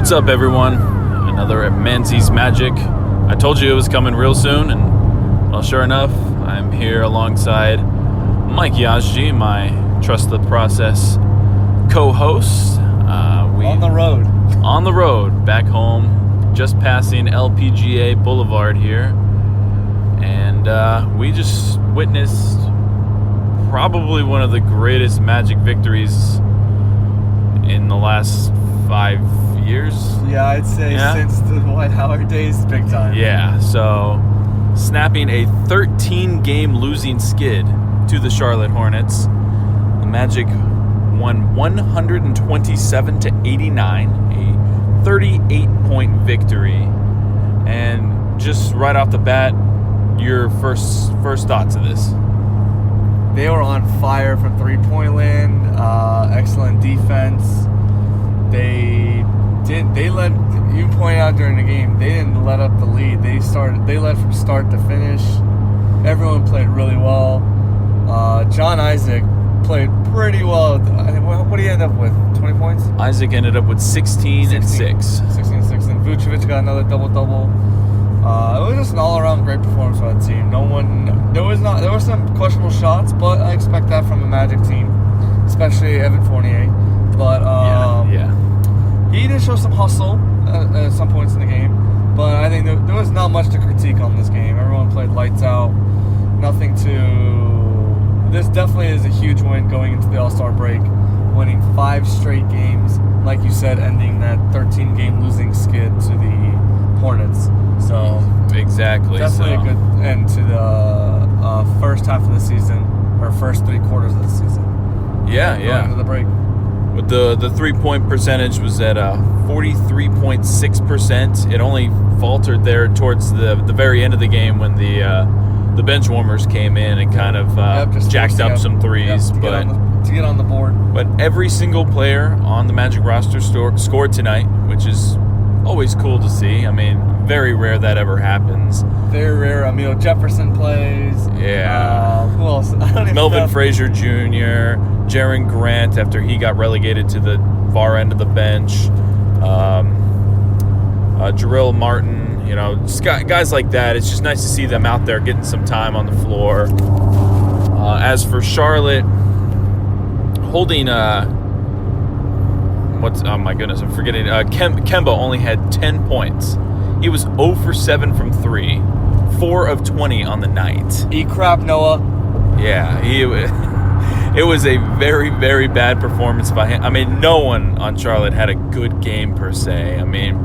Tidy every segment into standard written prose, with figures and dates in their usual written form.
What's up, everyone? Another Manze's Magic. I told you it was coming real soon, and well, sure enough, I'm here alongside Mike Yazji, my Trust the Process co-host. On the road, back home, just passing LPGA Boulevard here, and we just witnessed probably one of the greatest Magic victories in the last 5 years. Yeah, I'd say since the Dwight Howard days, big time. Yeah, so snapping a 13-game losing skid to the Charlotte Hornets. The Magic won 127-89, a 38-point victory. And just right off the bat, your first thoughts of this? They were on fire from three-point land. Excellent defense. They led. You pointed out during the game, they didn't let up the lead. They led from start to finish. Everyone played really well. John Isaac played pretty well. What did he end up with? 20 points? Isaac ended up with 16 and 6. 16 and 6. And Vucevic got another double-double. It was just an all-around great performance by the team. There were some questionable shots, but I expect that from a Magic team, especially Evan Fournier. But he did show some hustle at some points in the game. But I think there was not much to critique on this game. Everyone played lights out. This definitely is a huge win going into the All-Star break, winning 5 straight games, like you said, ending that 13-game losing skid to the Hornets. So exactly, definitely a good end to the first half of the season, or first 3 quarters of the season. Yeah. Going into the break. With the 3-point percentage was at 43.6%. It only faltered there towards the very end of the game when the bench warmers came in and kind of jacked up some threes, to get on the board. But every single player on the Magic roster scored tonight, which is always cool to see. I mean, very rare that ever happens. Very rare. Emil Jefferson plays. Yeah. Who else? Melvin Frazier Jr., Jaren Grant after he got relegated to the far end of the bench. Jarrell Martin. You know, just guys like that. It's just nice to see them out there getting some time on the floor. As for Charlotte, holding oh my goodness, I'm forgetting. Kemba only had 10 points. He was 0 for 7 from 3, 4 of 20 on the night. Eat crap, Noah. Yeah, it was a very, very bad performance by him. I mean, no one on Charlotte had a good game per se. I mean,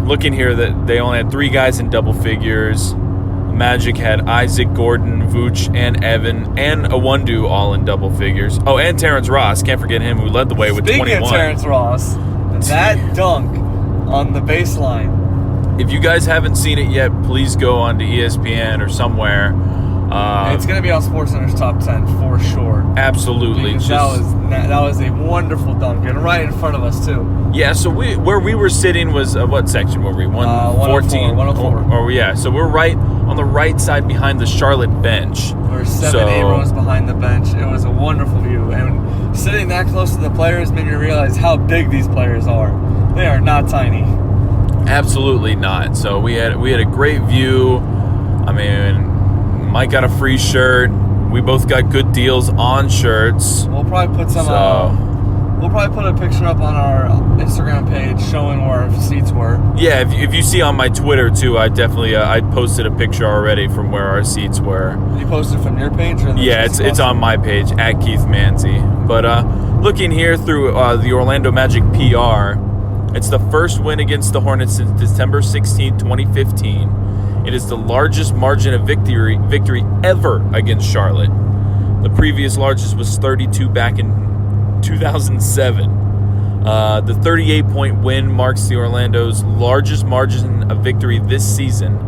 looking here, that they only had 3 guys in double figures. Magic had Isaac, Gordon, Vooch, and Evan, and Awundu all in double figures. Oh, and Terrence Ross. Can't forget him, who led the way with 21. Speaking of Terrence Ross, that dunk on the baseline. If you guys haven't seen it yet, please go on to ESPN or somewhere. It's going to be on SportsCenter's top 10 for sure. Absolutely. That was a wonderful dunk, and right in front of us too. Yeah, so where we were sitting was what section were we? 114. 104. So we're right on the right side behind the Charlotte bench. We're 7-8 rows behind the bench. It was a wonderful view, and sitting that close to the players made me realize how big these players are. They are not tiny. Absolutely not. So we had a great view. I mean, Mike got a free shirt. We both got good deals on shirts. We'll probably put We'll probably put a picture up on our Instagram page showing where our seats were. Yeah, if you see on my Twitter too, I definitely I posted a picture already from where our seats were. You posted from your page? Or it's on my page at Keith Manze. But looking here through the Orlando Magic PR, it's the first win against the Hornets since December 16, 2015. It is the largest margin of victory ever against Charlotte. The previous largest was 32 back in 2007. The 38-point win marks the Orlando's largest margin of victory this season,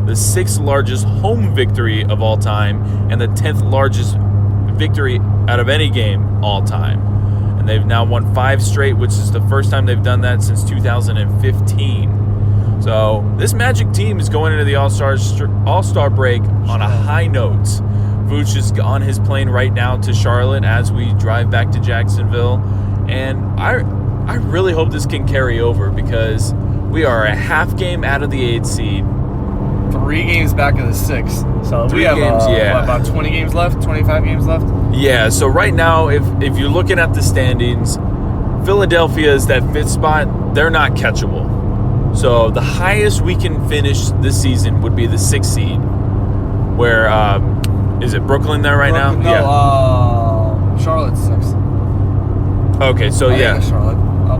the 6th largest home victory of all time, and the 10th largest victory out of any game all time. And they've now won 5 straight, which is the first time they've done that since 2015. So this Magic team is going into the All-Star break on a high note. Vooch is on his plane right now to Charlotte as we drive back to Jacksonville. And I really hope this can carry over because we are a half game out of the 8 seed. 3 games back of the 6. So we have about 20 games left, 25 games left? Yeah, so right now, if you're looking at the standings, Philadelphia is that 5th spot. They're not catchable. So the highest we can finish this season would be the 6th seed. Where, is it Brooklyn there right now? No, yeah. Charlotte's 6th. Okay, so yeah. Charlotte.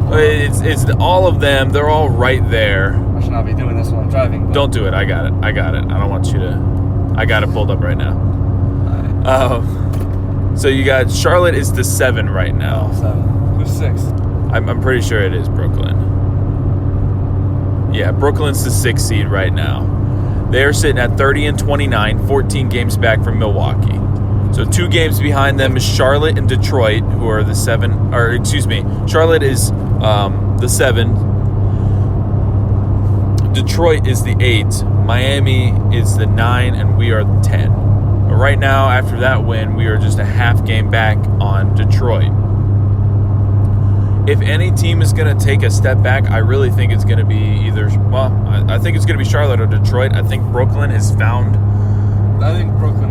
It's all of them. They're all right there. I should not be doing this while I'm driving. But. Don't do it. I got it. I don't want you to. I got it pulled up right now. Right. So you got Charlotte is the 7 right now. 7. Who's 6th? I'm pretty sure it is Brooklyn. Yeah, Brooklyn's the 6th seed right now. They're sitting at 30-29, 14 games back from Milwaukee. So 2 games behind them is Charlotte and Detroit, who are the 7. Or excuse me, Charlotte is the 7. Detroit is the 8. Miami is the 9, and we are the 10. But right now, after that win, we are just a half game back on Detroit. If any team is going to take a step back, I really think it's going to be either, I think it's going to be Charlotte or Detroit. I think Brooklyn has found,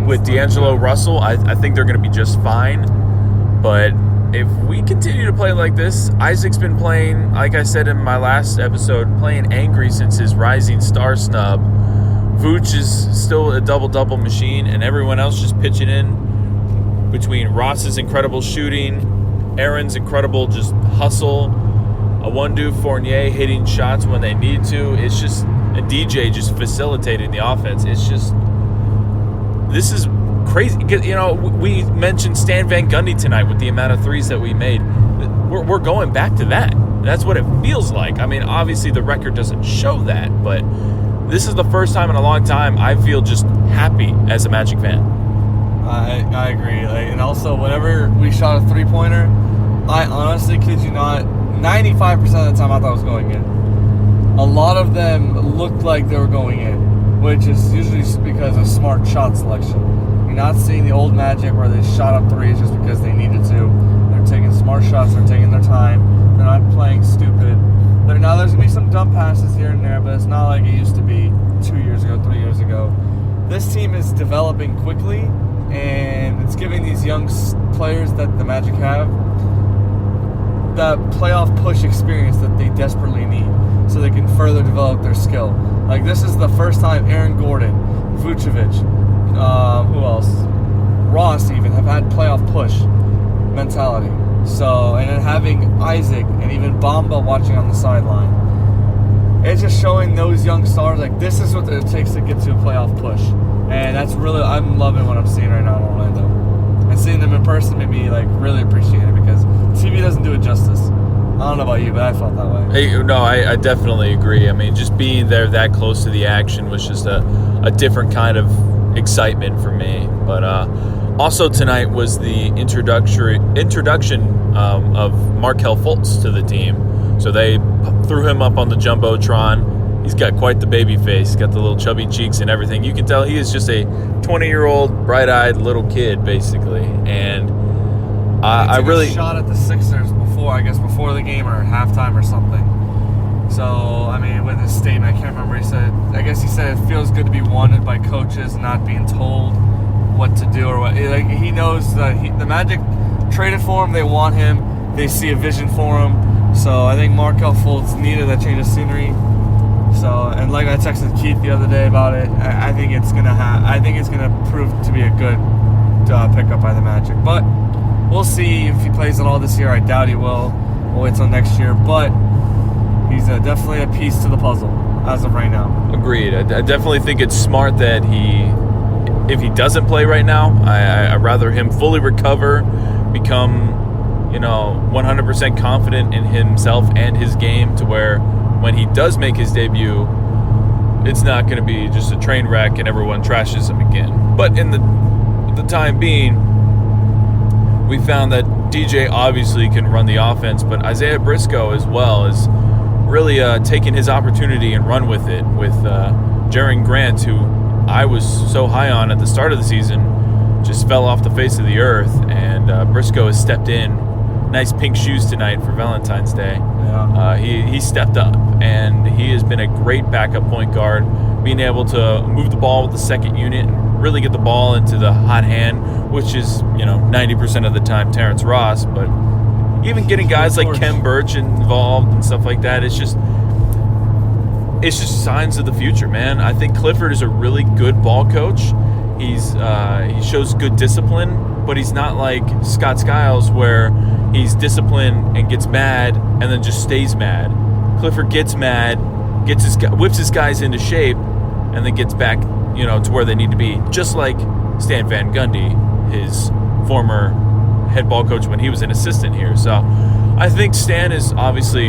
with D'Angelo Russell, I think they're going to be just fine. But if we continue to play like this, Isaac's been playing, like I said in my last episode, playing angry since his rising star snub. Vooch is still a double-double machine, and everyone else just pitching in between Ross's incredible shooting, Aaron's incredible just hustle, a one-do Fournier hitting shots when they need to. It's just a DJ just facilitating the offense. It's just, this is crazy. You know, we mentioned Stan Van Gundy tonight with the amount of threes that we made. We're going back to that. That's what it feels like. I mean, obviously the record doesn't show that, but this is the first time in a long time I feel just happy as a Magic fan. I agree. And also, whenever we shot a three-pointer, I honestly kid you not, 95% of the time I thought it was going in. A lot of them looked like they were going in, which is usually because of smart shot selection. You're not seeing the old Magic where they shot up threes just because they needed to. They're taking smart shots. They're taking their time. They're not playing stupid. Now, there's going to be some dumb passes here and there, but it's not like it used to be 2 years ago, 3 years ago. This team is developing quickly, and it's giving these young players that the Magic have that playoff push experience that they desperately need so they can further develop their skill. Like, this is the first time Aaron Gordon, Vucevic, who else? Ross even have had playoff push mentality. So, and then having Isaac and even Bamba watching on the sideline. It's just showing those young stars, like, this is what it takes to get to a playoff push. And that's really, I'm loving what I'm seeing right now in Orlando. And seeing them in person made me, like, really appreciate it because TV doesn't do it justice. I don't know about you, but I felt that way. Hey, no, I definitely agree. I mean, just being there that close to the action was just a different kind of excitement for me. But also tonight was the introduction of Markelle Fultz to the team. So they threw him up on the Jumbotron. He's got quite the baby face. He's got the little chubby cheeks and everything. You can tell he is just a 20-year-old, bright-eyed little kid, basically. And I really shot at the Sixers before the game or halftime or something. So, I mean, with his statement, I can't remember. He said it feels good to be wanted by coaches and not being told what to do or what. Like, he knows that the Magic traded for him. They want him. They see a vision for him. So I think Markelle Fultz needed that change of scenery. So, and like I texted Keith the other day about it, I think it's gonna prove to be a good pickup by the Magic. But we'll see if he plays at all this year. I doubt he will. We'll wait till next year. But he's definitely a piece to the puzzle as of right now. Agreed. I definitely think it's smart that if he doesn't play right now, I'd rather him fully recover, become 100% confident in himself and his game to where when he does make his debut, it's not going to be just a train wreck and everyone trashes him again. But in the time being, we found that DJ obviously can run the offense, but Isaiah Briscoe as well is really taking his opportunity and run with it with Jaren Grant, who I was so high on at the start of the season, just fell off the face of the earth, and Briscoe has stepped in nice pink shoes tonight for Valentine's Day. Yeah. He stepped up, and he has been a great backup point guard, being able to move the ball with the second unit and really get the ball into the hot hand, which is 90% of the time Terrence Ross. But even getting guys like Kem Birch involved and stuff like that, it's just signs of the future, man. I think Clifford is a really good ball coach. He shows good discipline, but he's not like Scott Skiles where he's disciplined and gets mad and then just stays mad. Clifford gets mad, whips his guys into shape, and then gets back, to where they need to be. Just like Stan Van Gundy, his former head ball coach when he was an assistant here. So I think Stan is obviously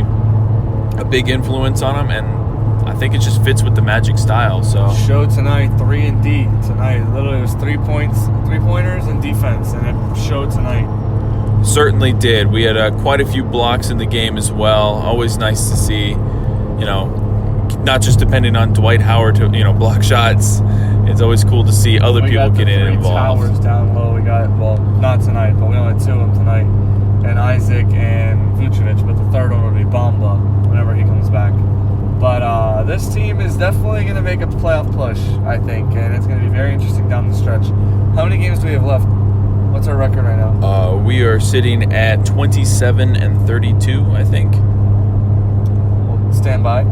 a big influence on him, and I think it just fits with the Magic style. So showed tonight 3 and D tonight. Literally, it was 3 pointers, and defense, and it showed tonight. Certainly did. We had quite a few blocks in the game as well. Always nice to see, not just depending on Dwight Howard to block shots. It's always cool to see other people get in involved. Towers down low. We got not tonight, but we only had 2 of them tonight, and Isaac and Vucevic. But the third one will be Bamba whenever he comes back. But this team is definitely going to make a playoff push, I think, and it's going to be very interesting down the stretch. How many games do we have left? What's our record right now? We are sitting at 27-32, I think. We'll stand by.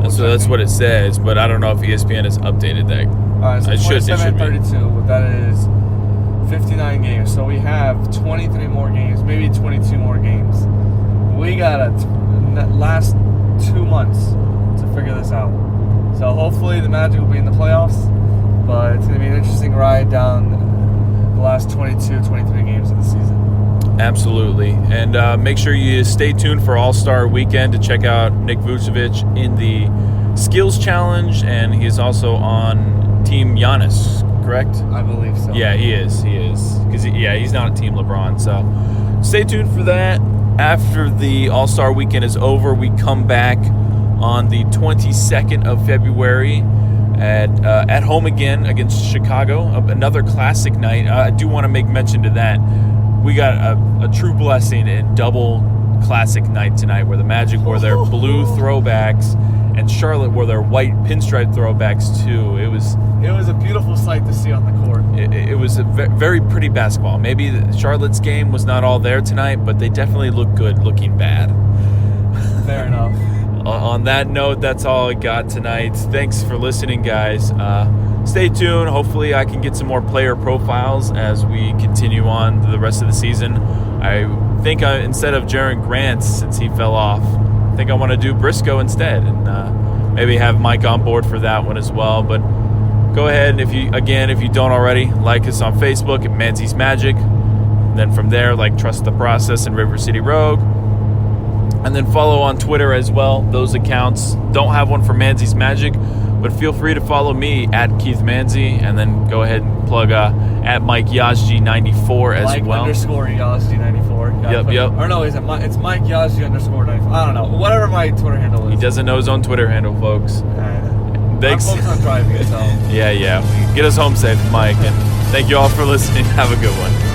So that's what it says, but I don't know if ESPN has updated that. All right, so 27-32. That is 59 games. So we have 23 more games, maybe 22 more games. We got last 2 months to figure this out. So hopefully the Magic will be in the playoffs, but it's going to be an interesting ride down the last 22, 23 games of the season. Absolutely. And make sure you stay tuned for All-Star Weekend to check out Nick Vucevic in the Skills Challenge, and he is also on Team Giannis, correct? I believe so. Yeah, he is. Because, he's not on Team LeBron. So stay tuned for that. After the All-Star Weekend is over, we come back on the 22nd of February at home again against Chicago. Another classic night. I do want to make mention to that. We got a true blessing in double classic night tonight where the Magic wore their blue throwbacks and Charlotte wore their white pinstripe throwbacks too. It was a beautiful sight to see on the court. It was a very pretty basketball. Maybe Charlotte's game was not all there tonight, but they definitely look good looking bad. Fair enough. On that note, that's all I got tonight. Thanks for listening, guys. Stay tuned. Hopefully I can get some more player profiles as we continue on the rest of the season. I think instead of Jaren Grant, since he fell off, I think I want to do Briscoe instead, and maybe have Mike on board for that one as well. But go ahead, and if you don't already, like us on Facebook at Manze's Magic. Then from there, Trust the Process and River City Rogue. And then follow on Twitter as well. Those accounts don't have one for Manze's Magic, but feel free to follow me at Keith Manze, and then go ahead and plug at Mike Yazji94 as Mike well. Mike _Yazji94. Yep. Or no, it's Mike Yazji _94. I don't know. Whatever my Twitter handle is. He doesn't know his own Twitter handle, folks. Thanks. I'm focused on driving, so. Yeah. Get us home safe, Mike. And thank you all for listening. Have a good one.